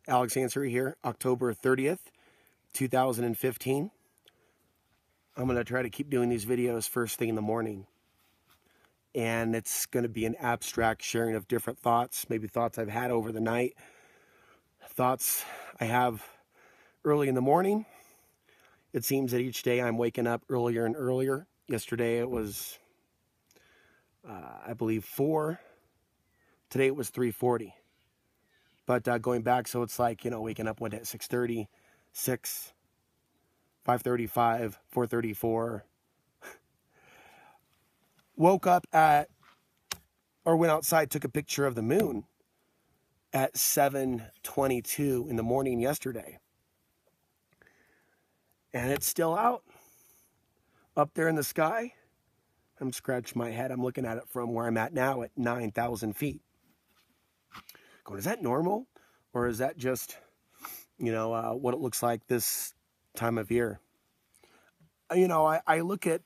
Alex Answer here, October 30th, 2015. I'm going to try to keep doing these videos first thing in the morning. And it's going to be an abstract sharing of different thoughts, maybe thoughts I've had over the night, thoughts I have early in the morning. It seems that each day I'm waking up earlier and earlier. Yesterday it was, I believe, 4. Today it was 3:40. But going back, so it's like, waking up one day at 6:30, 6, 5:35, 4:34. Woke up went outside, took a picture of the moon at 7:22 in the morning yesterday. And it's still out, up there in the sky. I'm scratching my head. I'm looking at it from where I'm at now at 9,000 feet. Going, is that normal? Or is that just, what it looks like this time of year? I look at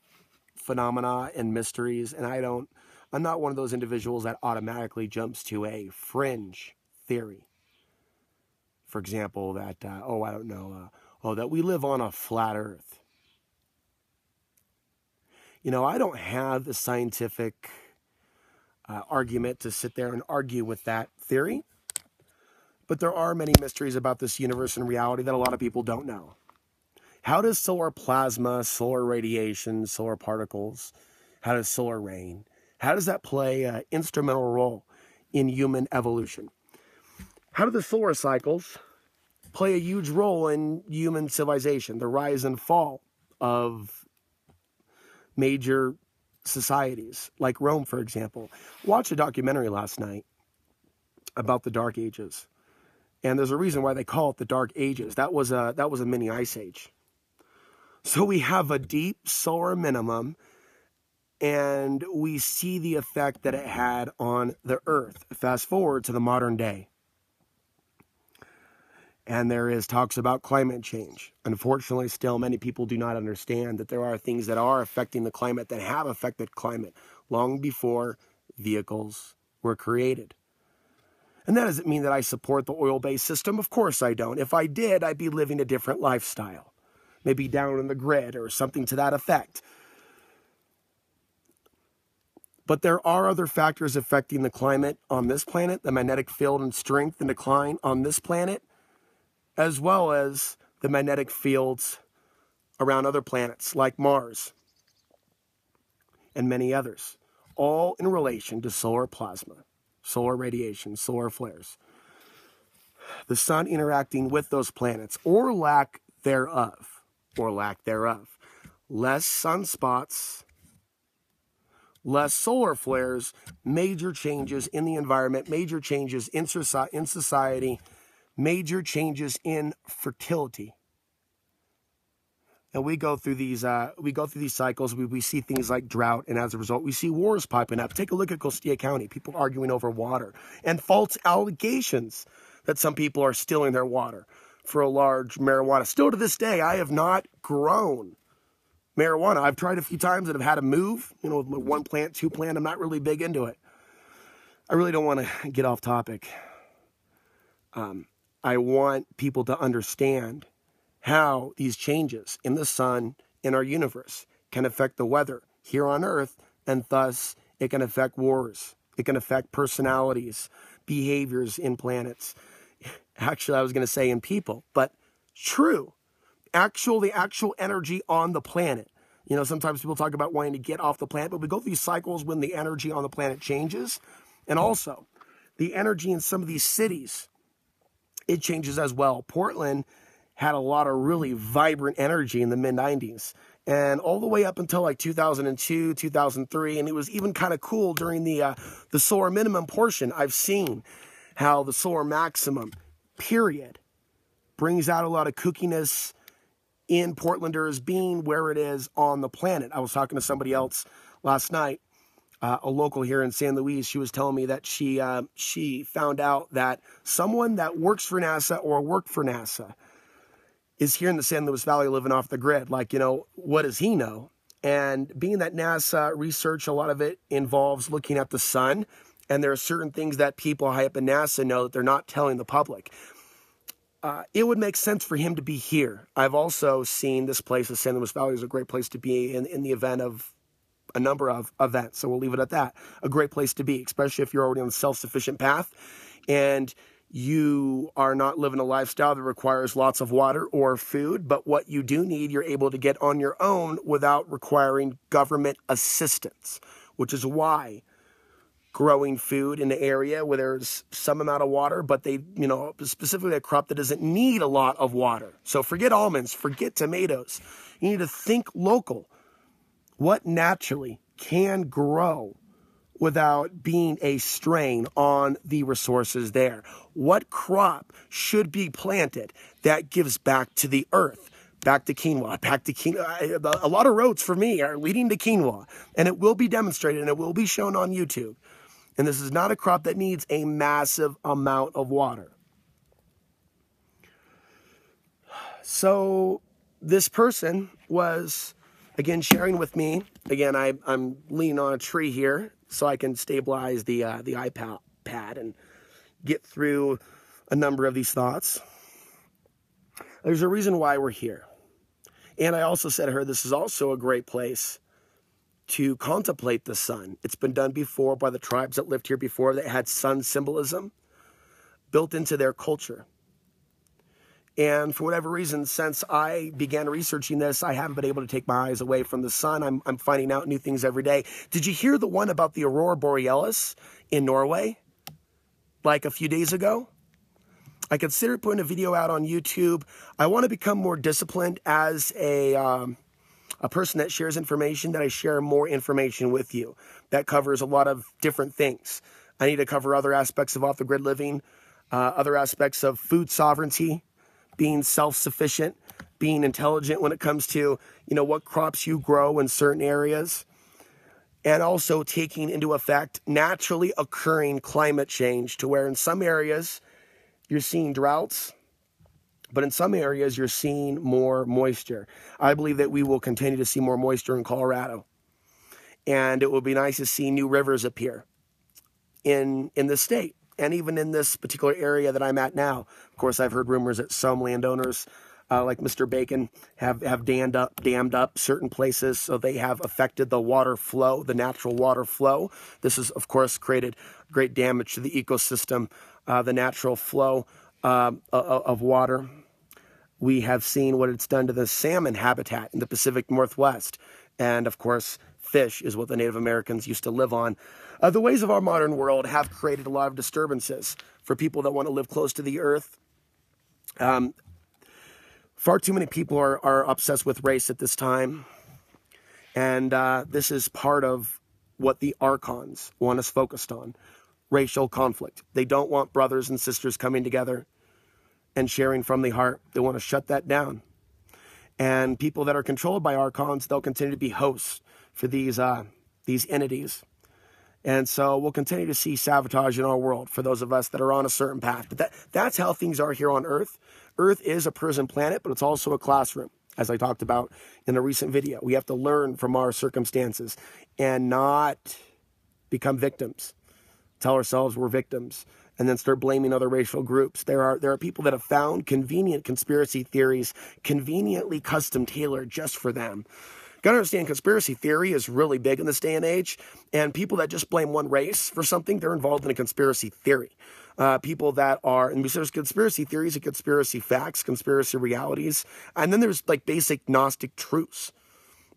phenomena and mysteries, and I'm not one of those individuals that automatically jumps to a fringe theory. For example, that, that we live on a flat earth. I don't have the scientific argument to sit there and argue with that theory. But there are many mysteries about this universe and reality that a lot of people don't know. How does solar plasma, solar radiation, solar particles, how does solar rain, how does that play an instrumental role in human evolution? How do the solar cycles play a huge role in human civilization, the rise and fall of major societies, like Rome, for example? Watched a documentary last night about the Dark Ages. And there's a reason why they call it the Dark Ages. That was a mini ice age. So we have a deep solar minimum, and we see the effect that it had on the Earth. Fast forward to the modern day. And there is talks about climate change. Unfortunately, still many people do not understand that there are things that are affecting the climate, that have affected climate long before vehicles were created. And that doesn't mean that I support the oil-based system. Of course I don't. If I did, I'd be living a different lifestyle. Maybe down in the grid or something to that effect. But there are other factors affecting the climate on this planet, the magnetic field and strength and decline on this planet, as well as the magnetic fields around other planets like Mars and many others, all in relation to solar plasma, solar radiation, solar flares. The sun interacting with those planets, or lack thereof. Less sunspots, less solar flares, major changes in the environment, major changes in society, major changes in fertility. And we go through these cycles. We see things like drought, and as a result, we see wars popping up. Take a look at Costilla County, people arguing over water, and false allegations that some people are stealing their water for a large marijuana. Still to this day, I have not grown marijuana. I've tried a few times and have had to move, with my 1 plant, 2 plant. I'm not really big into it. I really don't want to get off topic. I want people to understand how these changes in the sun, in our universe, can affect the weather here on Earth, and thus it can affect wars. It can affect personalities, behaviors in planets. Actually, I was going to say in people, but true. The actual energy on the planet. Sometimes people talk about wanting to get off the planet, but we go through these cycles when the energy on the planet changes. And also, the energy in some of these cities, it changes as well. Portland had a lot of really vibrant energy in the mid-90s. And all the way up until like 2002, 2003, and it was even kind of cool during the solar minimum portion. I've seen how the solar maximum, period, brings out a lot of kookiness in Portlanders being where it is on the planet. I was talking to somebody else last night, a local here in San Luis. She was telling me that she found out that someone that works for NASA or worked for NASA is here in the San Luis Valley living off the grid. Like, what does he know? And being that NASA research, a lot of it involves looking at the sun. And there are certain things that people high up in NASA know that they're not telling the public. it would make sense for him to be here. I've also seen this place, the San Luis Valley, is a great place to be in the event of a number of events. So we'll leave it at that. A great place to be, especially if you're already on a self-sufficient path and you are not living a lifestyle that requires lots of water or food, but what you do need, you're able to get on your own without requiring government assistance, which is why growing food in the area where there's some amount of water, but they, specifically a crop that doesn't need a lot of water. So forget almonds, forget tomatoes. You need to think local. What naturally can grow without being a strain on the resources there? What crop should be planted that gives back to the earth? Back to quinoa, A lot of roads for me are leading to quinoa, and it will be demonstrated and it will be shown on YouTube. And this is not a crop that needs a massive amount of water. So this person was, again, sharing with me. Again, I'm leaning on a tree here so I can stabilize the iPad and get through a number of these thoughts. There's a reason why we're here. And I also said to her, this is also a great place to contemplate the sun. It's been done before by the tribes that lived here before that had sun symbolism built into their culture. And for whatever reason, since I began researching this, I haven't been able to take my eyes away from the sun. I'm finding out new things every day. Did you hear the one about the Aurora Borealis in Norway, like a few days ago? I considered putting a video out on YouTube. I want to become more disciplined as a person that shares information, that I share more information with you. That covers a lot of different things. I need to cover other aspects of off-the-grid living, other aspects of food sovereignty, being self-sufficient, being intelligent when it comes to, what crops you grow in certain areas, and also taking into effect naturally occurring climate change to where in some areas you're seeing droughts, but in some areas you're seeing more moisture. I believe that we will continue to see more moisture in Colorado, and it will be nice to see new rivers appear in the state. And even in this particular area that I'm at now. Of course, I've heard rumors that some landowners, like Mr. Bacon, have dammed up certain places, so they have affected the water flow, the natural water flow. This has, of course, created great damage to the ecosystem, the natural flow of water. We have seen what it's done to the salmon habitat in the Pacific Northwest. And, of course, fish is what the Native Americans used to live on. The ways of our modern world have created a lot of disturbances for people that want to live close to the earth. Far too many people are obsessed with race at this time. And this is part of what the archons want us focused on. Racial conflict. They don't want brothers and sisters coming together and sharing from the heart. They want to shut that down. And people that are controlled by archons, they'll continue to be hosts for these entities. And so we'll continue to see sabotage in our world for those of us that are on a certain path. But that's how things are here on Earth. Earth is a prison planet, but it's also a classroom, as I talked about in a recent video. We have to learn from our circumstances and not become victims. Tell ourselves we're victims and then start blaming other racial groups. There are people that have found convenient conspiracy theories, conveniently custom tailored just for them. Got to understand, conspiracy theory is really big in this day and age, and people that just blame one race for something, they're involved in a conspiracy theory. People that are, and there's conspiracy theories and conspiracy facts, conspiracy realities, and then there's like basic Gnostic truths,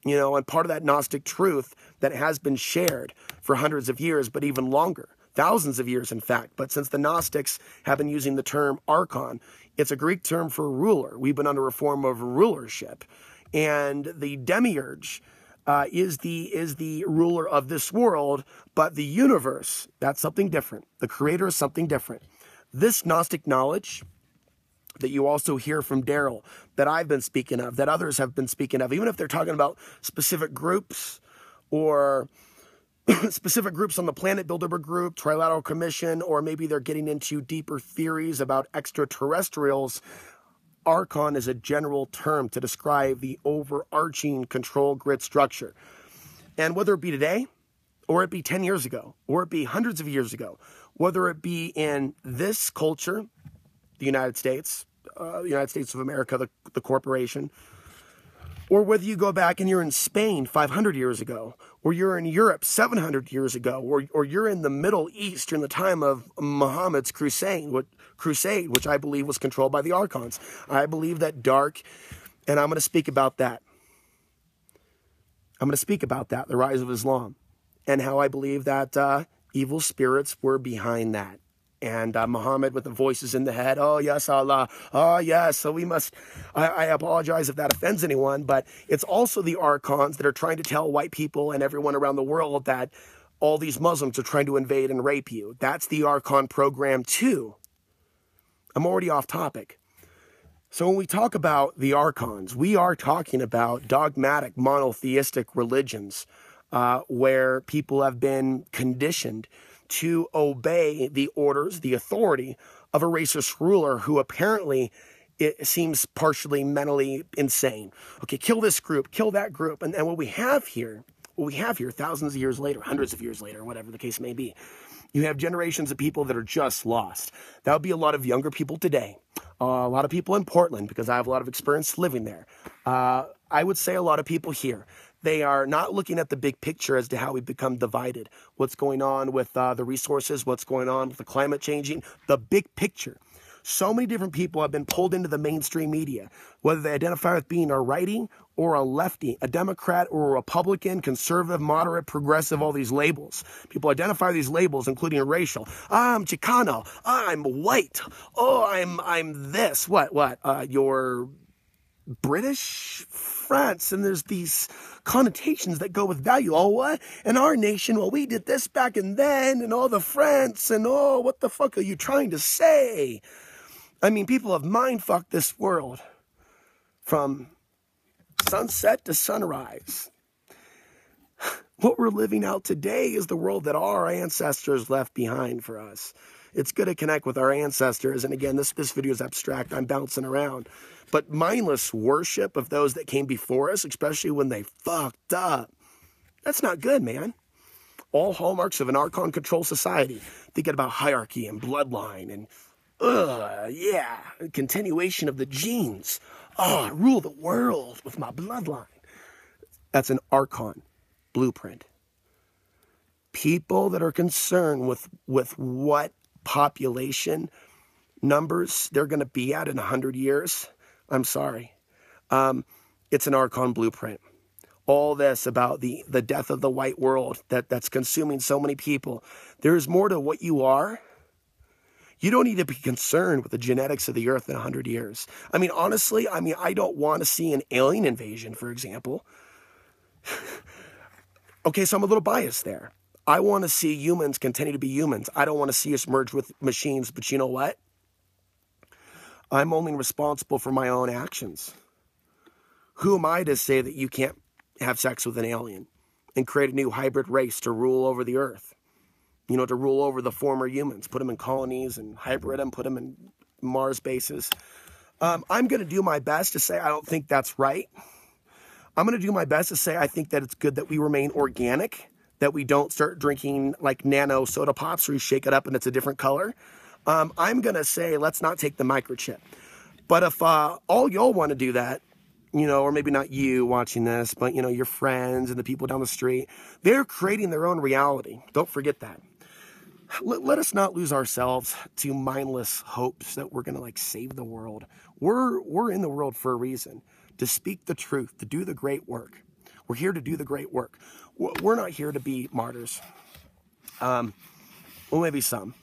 and part of that Gnostic truth that has been shared for hundreds of years, but even longer, thousands of years in fact. But since the Gnostics have been using the term archon, it's a Greek term for ruler. We've been under a form of rulership. And the demiurge is the ruler of this world, but the universe, that's something different. The creator is something different. This Gnostic knowledge that you also hear from Daryl, that I've been speaking of, that others have been speaking of, even if they're talking about specific groups or specific groups on the Planet Bilderberg Group, Trilateral Commission, or maybe they're getting into deeper theories about extraterrestrials, archon is a general term to describe the overarching control grid structure. And whether it be today, or it be 10 years ago, or it be hundreds of years ago, whether it be in this culture, the United States, United States of America, the corporation, or whether you go back and you're in Spain 500 years ago, or you're in Europe 700 years ago, or you're in the Middle East during the time of Muhammad's crusade, which I believe was controlled by the Archons. I believe that dark, and I'm going to speak about that. I'm going to speak about that, the rise of Islam, and how I believe that evil spirits were behind that. And Muhammad with the voices in the head, oh yes, Allah, oh yes, so we must, I apologize if that offends anyone, but it's also the Archons that are trying to tell white people and everyone around the world that all these Muslims are trying to invade and rape you. That's the Archon program too. I'm already off topic. So when we talk about the Archons, we are talking about dogmatic, monotheistic religions where people have been conditioned to obey the orders, the authority of a racist ruler who apparently, it seems, partially mentally insane. Okay, kill this group, kill that group. And what we have here thousands of years later, hundreds of years later, whatever the case may be, you have generations of people that are just lost. That would be a lot of younger people today. A lot of people in Portland, because I have a lot of experience living there. I would say a lot of people here. They are not looking at the big picture as to how we become divided. What's going on with the resources, what's going on with the climate changing, the big picture. So many different people have been pulled into the mainstream media, whether they identify with being a righty or a lefty, a Democrat or a Republican, conservative, moderate, progressive, all these labels. People identify these labels, including racial. I'm Chicano. I'm white. Oh, I'm this. What? You're British, France, and there's these connotations that go with value. Oh, what? In our nation, well, we did this back and then, and all the France, and oh, what the fuck are you trying to say? I mean, people have mind-fucked this world from sunset to sunrise. What we're living out today is the world that our ancestors left behind for us. It's good to connect with our ancestors. And again, this video is abstract. I'm bouncing around. But mindless worship of those that came before us, especially when they fucked up, that's not good, man. All hallmarks of an Archon control society. Thinking about hierarchy and bloodline and, yeah, continuation of the genes. Oh, I rule the world with my bloodline. That's an Archon blueprint. People that are concerned with what population numbers they're going to be at in 100 years, I'm sorry. It's an Archon blueprint. All this about the death of the white world that's consuming so many people. There's more to what you are. You don't need to be concerned with the genetics of the earth in 100 years. I mean, honestly, I don't want to see an alien invasion, for example. Okay, so I'm a little biased there. I want to see humans continue to be humans. I don't want to see us merge with machines, but you know what? I'm only responsible for my own actions. Who am I to say that you can't have sex with an alien and create a new hybrid race to rule over the earth? You know, to rule over the former humans, put them in colonies and hybrid them, put them in Mars bases. I'm going to do my best to say I don't think that's right. I'm going to do my best to say I think that it's good that we remain organic, that we don't start drinking like nano soda pops where you shake it up and it's a different color. I'm going to say let's not take the microchip. But if all y'all want to do that, you know, or maybe not you watching this, but, you know, your friends and the people down the street, they're creating their own reality. Don't forget that. Let us not lose ourselves to mindless hopes that we're going to like save the world. We're in the world for a reason, to speak the truth, to do the great work. We're here to do the great work. We're not here to be martyrs. Well, maybe some.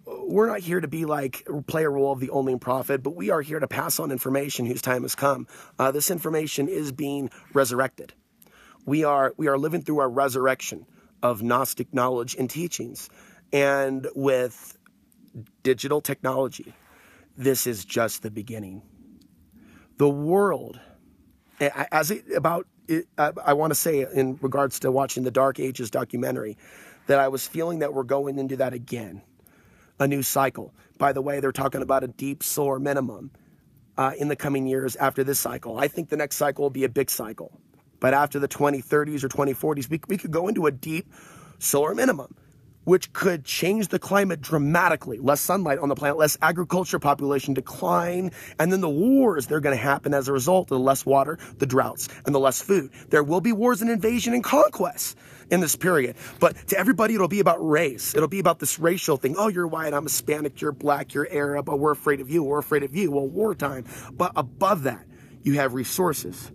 We're not here to be like, play a role of the only prophet, but we are here to pass on information whose time has come. This information is being resurrected. We are living through our resurrection of Gnostic knowledge and teachings. And with digital technology, this is just the beginning. The world, I want to say in regards to watching the Dark Ages documentary, that I was feeling that we're going into that again. A new cycle. By the way, they're talking about a deep solar minimum in the coming years after this cycle. I think the next cycle will be a big cycle. But after the 2030s or 2040s, we could go into a deep solar minimum. which could change the climate dramatically. Less sunlight on the planet, less agriculture, population decline, and then the wars that are going to happen as a result of the less water, the droughts, and the less food. There will be wars and invasion and conquest in this period. But to everybody, it'll be about race. It'll be about this racial thing. Oh, you're white, I'm Hispanic, you're black, you're Arab, but we're afraid of you, we're afraid of you. Well, wartime. But above that, you have resources.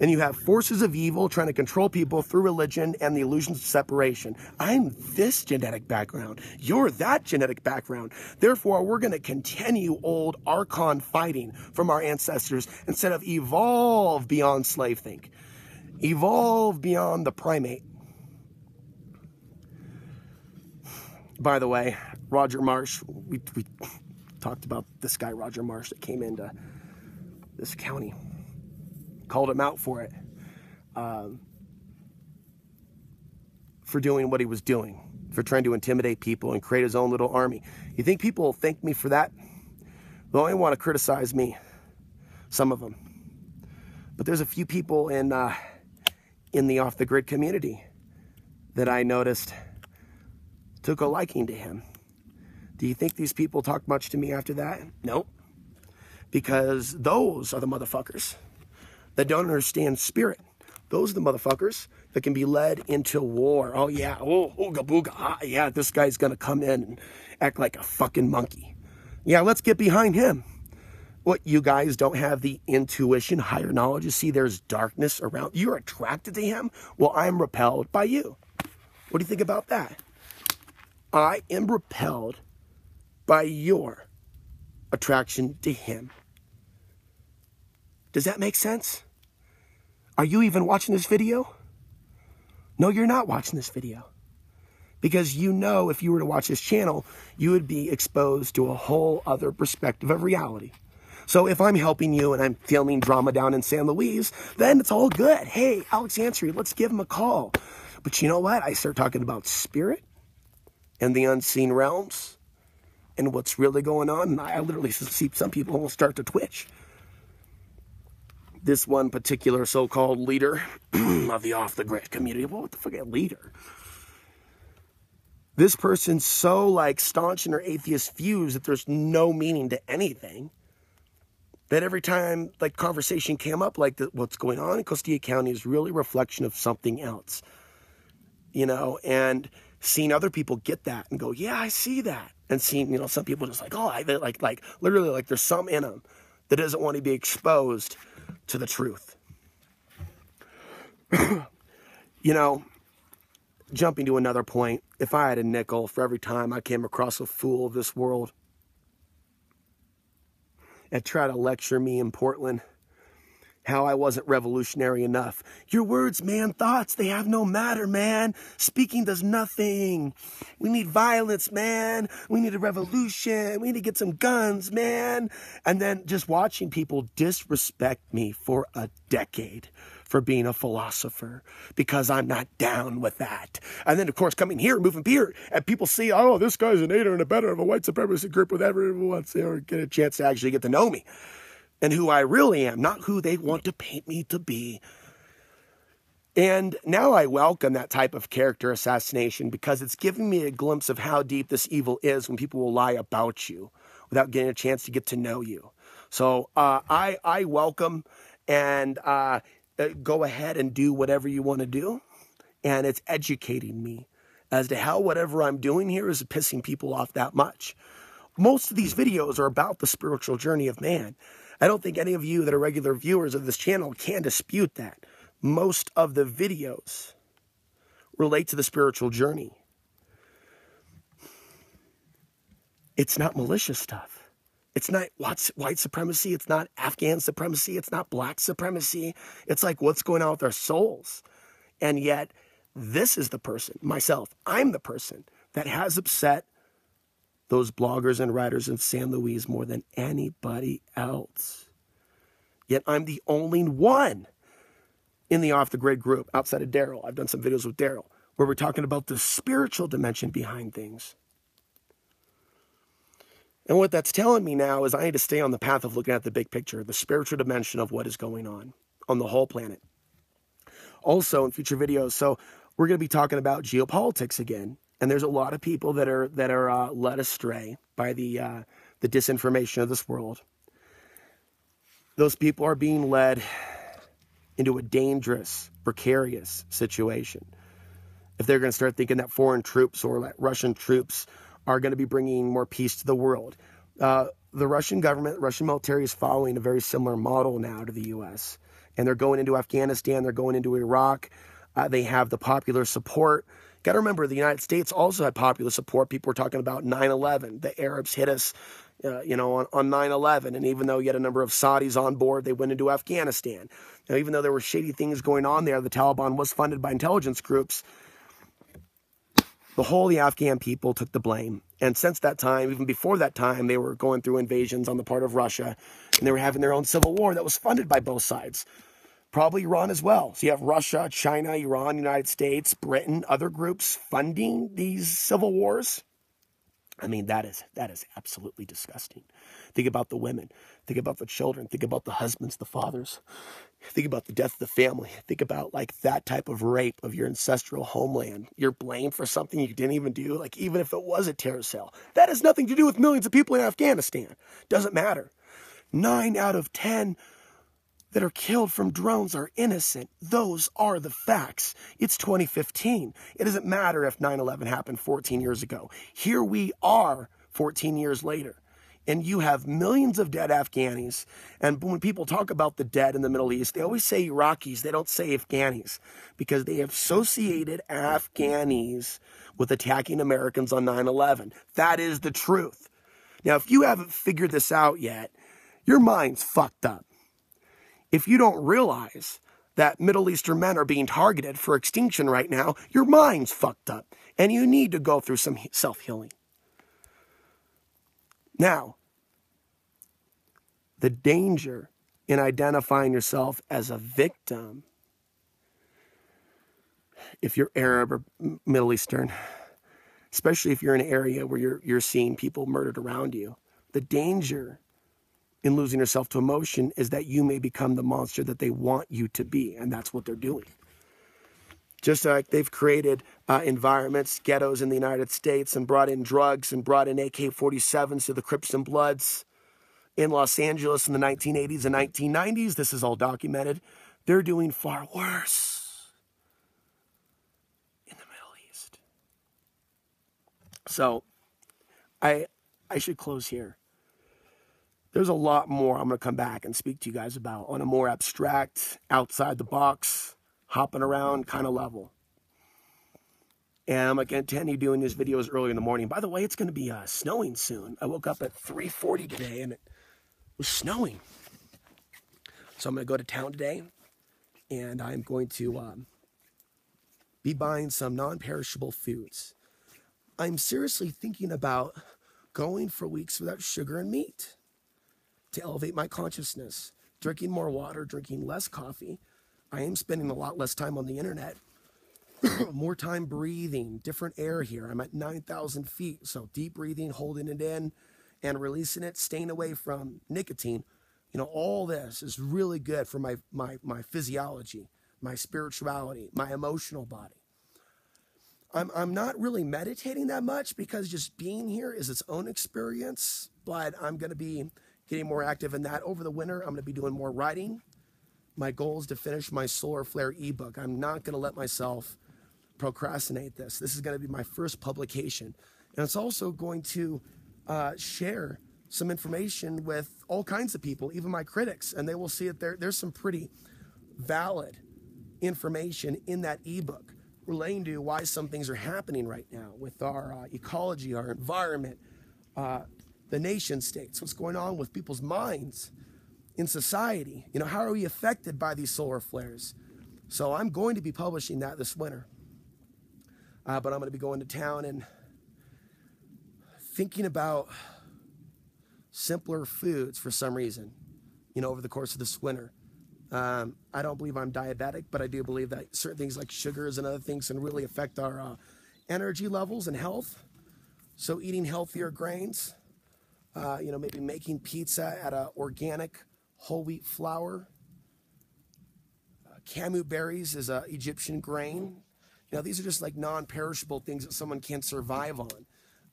And you have forces of evil trying to control people through religion and the illusions of separation. I'm this genetic background. You're that genetic background. Therefore, we're going to continue old Archon fighting from our ancestors instead of evolve beyond slave think. Evolve beyond the primate. By the way, Roger Marsh, we talked about this guy, Roger Marsh, that came into this county. Called him out for it, for doing what he was doing, for trying to intimidate people and create his own little army. You think people will thank me for that? They'll only want to criticize me, some of them. But there's a few people in the off-the-grid community that I noticed took a liking to him. Do you think these people talk much to me after that? Nope. Because those are the motherfuckers that don't understand spirit. Those are the motherfuckers that can be led into war. Oh yeah, oh, ooga booga, ah, yeah, this guy's gonna come in and act like a fucking monkey. Yeah, let's get behind him. What, you guys don't have the intuition, higher knowledge? You see there's darkness around. You're attracted to him? Well, I'm repelled by you. What do you think about that? I am repelled by your attraction to him. Does that make sense? Are you even watching this video? No, you're not watching this video. Because you know if you were to watch this channel, you would be exposed to a whole other perspective of reality. So if I'm helping you and I'm filming drama down in San Luis, then it's all good. Hey, Alex Ansary, let's give him a call. But you know what? I start talking about spirit and the unseen realms and what's really going on. And I literally see some people will start to twitch. This one particular so-called leader of the off-the-grid community. Well, what the fuck, a leader? This person's so like staunch in her atheist views that there's no meaning to anything. That every time like conversation came up like what's going on in Costilla County is really a reflection of something else. You know, and seeing other people get that and go, yeah, I see that. And seeing, you know, some people just like, oh, like literally like there's some in them that doesn't want to be exposed to the truth. You know, jumping to another point, if I had a nickel for every time I came across a fool of this world and try to lecture me in Portland how I wasn't revolutionary enough. Your words, man, thoughts, they have no matter, man. Speaking does nothing. We need violence, man. We need a revolution. We need to get some guns, man. And then just watching people disrespect me for a decade for being a philosopher because I'm not down with that. And then, of course, coming here, moving here, and people see, oh, this guy's an aider and a better of a white supremacist group with everyone wants to get a chance to actually get to know me. And who I really am, not who they want to paint me to be. And now I welcome that type of character assassination because it's giving me a glimpse of how deep this evil is when people will lie about you without getting a chance to get to know you. So I welcome and go ahead and do whatever you want to do. And it's educating me as to how whatever I'm doing here is pissing people off that much. Most of these videos are about the spiritual journey of man. I don't think any of you that are regular viewers of this channel can dispute that. Most of the videos relate to the spiritual journey. It's not malicious stuff. It's not white supremacy. It's not Afghan supremacy. It's not black supremacy. It's like what's going on with our souls. And yet, this is the person, myself, I'm the person that has upset those bloggers and writers in San Luis more than anybody else. Yet I'm the only one in the off-the-grid group outside of Daryl. I've done some videos with Daryl where we're talking about the spiritual dimension behind things. And what that's telling me now is I need to stay on the path of looking at the big picture, the spiritual dimension of what is going on the whole planet. Also in future videos, so we're going to be talking about geopolitics again. And there's a lot of people that are led astray by the disinformation of this world. Those people are being led into a dangerous, precarious situation. If they're going to start thinking that foreign troops or that Russian troops are going to be bringing more peace to the world. The Russian government, Russian military is following a very similar model now to the U.S. And they're going into Afghanistan, they're going into Iraq. They have the popular support. Got to remember, the United States also had popular support. People were talking about 9/11. The Arabs hit us, on 9/11. And even though you had a number of Saudis on board, they went into Afghanistan. Now, even though there were shady things going on there, the Taliban was funded by intelligence groups. The Afghan people took the blame. And since that time, even before that time, they were going through invasions on the part of Russia. And they were having their own civil war that was funded by both sides. Probably Iran as well. So you have Russia, China, Iran, United States, Britain, other groups funding these civil wars. I mean, that is absolutely disgusting. Think about the women. Think about the children. Think about the husbands, the fathers. Think about the death of the family. Think about like that type of rape of your ancestral homeland. You're blamed for something you didn't even do, like even if it was a terror cell. That has nothing to do with millions of people in Afghanistan. Doesn't matter. 9 out of 10 that are killed from drones are innocent. Those are the facts. It's 2015. It doesn't matter if 9/11 happened 14 years ago. Here we are 14 years later. And you have millions of dead Afghanis. And when people talk about the dead in the Middle East, they always say Iraqis. They don't say Afghanis because they have associated Afghanis with attacking Americans on 9/11. That is the truth. Now, if you haven't figured this out yet, your mind's fucked up. If you don't realize that Middle Eastern men are being targeted for extinction right now, your mind's fucked up. And you need to go through some self-healing. Now, the danger in identifying yourself as a victim, if you're Arab or Middle Eastern, especially if you're in an area where you're seeing people murdered around you, the danger in losing yourself to emotion is that you may become the monster that they want you to be, and that's what they're doing. Just like they've created environments, ghettos in the United States, and brought in drugs and brought in AK-47s to the Crips and Bloods in Los Angeles in the 1980s and 1990s. This is all documented. They're doing far worse in the Middle East. So I should close here. There's a lot more I'm going to come back and speak to you guys about on a more abstract, outside the box, hopping around kind of level. And I'm going to continue doing these videos early in the morning. By the way, it's going to be snowing soon. I woke up at 3:40 today and it was snowing. So I'm going to go to town today and I'm going to be buying some non-perishable foods. I'm seriously thinking about going for weeks without sugar and meat to elevate my consciousness, drinking more water, drinking less coffee. I am spending a lot less time on the internet, more time breathing, different air here. I'm at 9,000 feet, so deep breathing, holding it in and releasing it, staying away from nicotine. All this is really good for my physiology, my spirituality, my emotional body. I'm not really meditating that much because just being here is its own experience, but I'm going to be getting more active in that. Over the winter, I'm going to be doing more writing. My goal is to finish my solar flare ebook. I'm not going to let myself procrastinate this. This is going to be my first publication. And it's also going to share some information with all kinds of people, even my critics, and they will see it there. There's some pretty valid information in that ebook relating to why some things are happening right now with our ecology, our environment, the nation states, what's going on with people's minds in society. How are we affected by these solar flares? So I'm going to be publishing that this winter. But I'm going to be going to town and thinking about simpler foods for some reason, over the course of this winter. I don't believe I'm diabetic, but I do believe that certain things like sugars and other things can really affect our energy levels and health. So eating healthier grains, maybe making pizza out of organic whole wheat flour. Camu berries is an Egyptian grain. These are just like non-perishable things that someone can survive on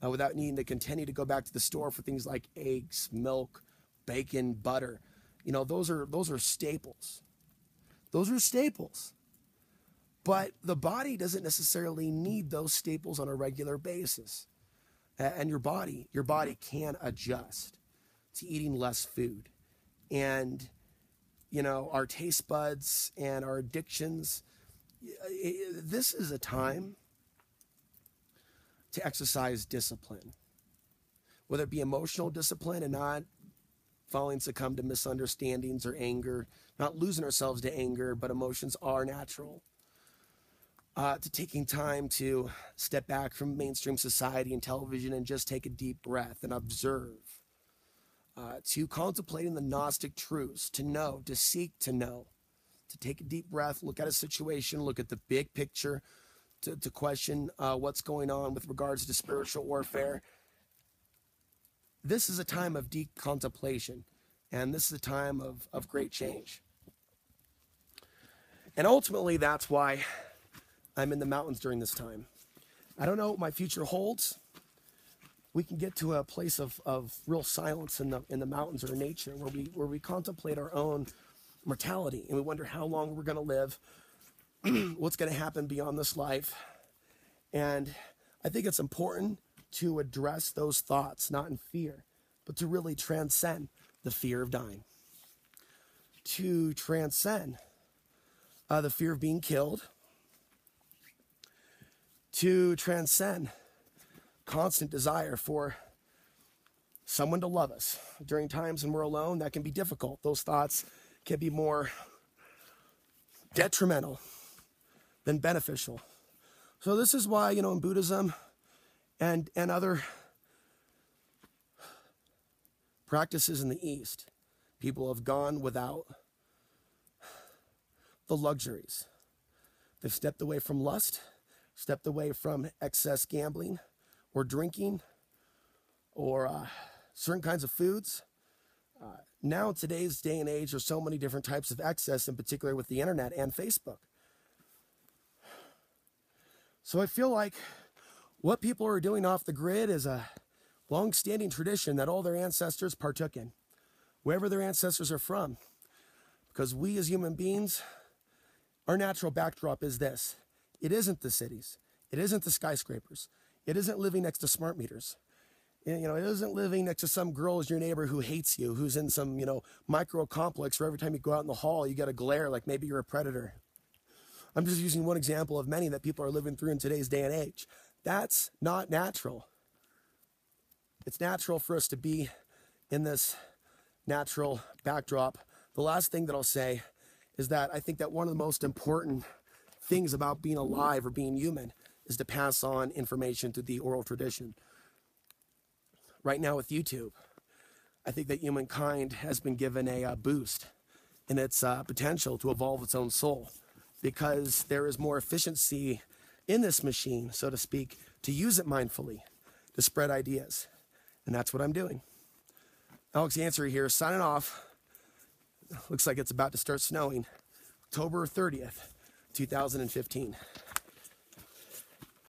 without needing to continue to go back to the store for things like eggs, milk, bacon, butter. Those are staples. Those are staples. But the body doesn't necessarily need those staples on a regular basis. And your body can adjust to eating less food. And, our taste buds and our addictions, this is a time to exercise discipline. Whether it be emotional discipline and not succumb to misunderstandings or anger, not losing ourselves to anger, but emotions are natural. To taking time to step back from mainstream society and television and just take a deep breath and observe. To contemplating the Gnostic truths, to know, to seek to know, to take a deep breath, look at a situation, look at the big picture, to question what's going on with regards to spiritual warfare. This is a time of deep contemplation, and this is a time of great change. And ultimately, that's why I'm in the mountains during this time. I don't know what my future holds. We can get to a place of real silence in the mountains or in nature where we contemplate our own mortality and we wonder how long we're going to live, what's going to happen beyond this life. And I think it's important to address those thoughts, not in fear, but to really transcend the fear of dying. To transcend the fear of being killed. To transcend constant desire for someone to love us. During times when we're alone, that can be difficult. Those thoughts can be more detrimental than beneficial. So this is why, in Buddhism and other practices in the East, people have gone without the luxuries. They've stepped away from lust, stepped away from excess gambling or drinking or certain kinds of foods. Now, in today's day and age, there's so many different types of excess, in particular with the internet and Facebook. So I feel like what people are doing off the grid is a long-standing tradition that all their ancestors partook in, wherever their ancestors are from. Because we as human beings, our natural backdrop is this. It isn't the cities. It isn't the skyscrapers. It isn't living next to smart meters. It isn't living next to some girl as your neighbor who hates you, who's in some, micro complex where every time you go out in the hall, you get a glare like maybe you're a predator. I'm just using one example of many that people are living through in today's day and age. That's not natural. It's natural for us to be in this natural backdrop. The last thing that I'll say is that I think that one of the most important things about being alive or being human is to pass on information through the oral tradition. Right now with YouTube, I think that humankind has been given a boost in its potential to evolve its own soul, because there is more efficiency in this machine, so to speak, to use it mindfully, to spread ideas. And that's what I'm doing. Alex Answer here, signing off. Looks like it's about to start snowing. October 30th, 2015.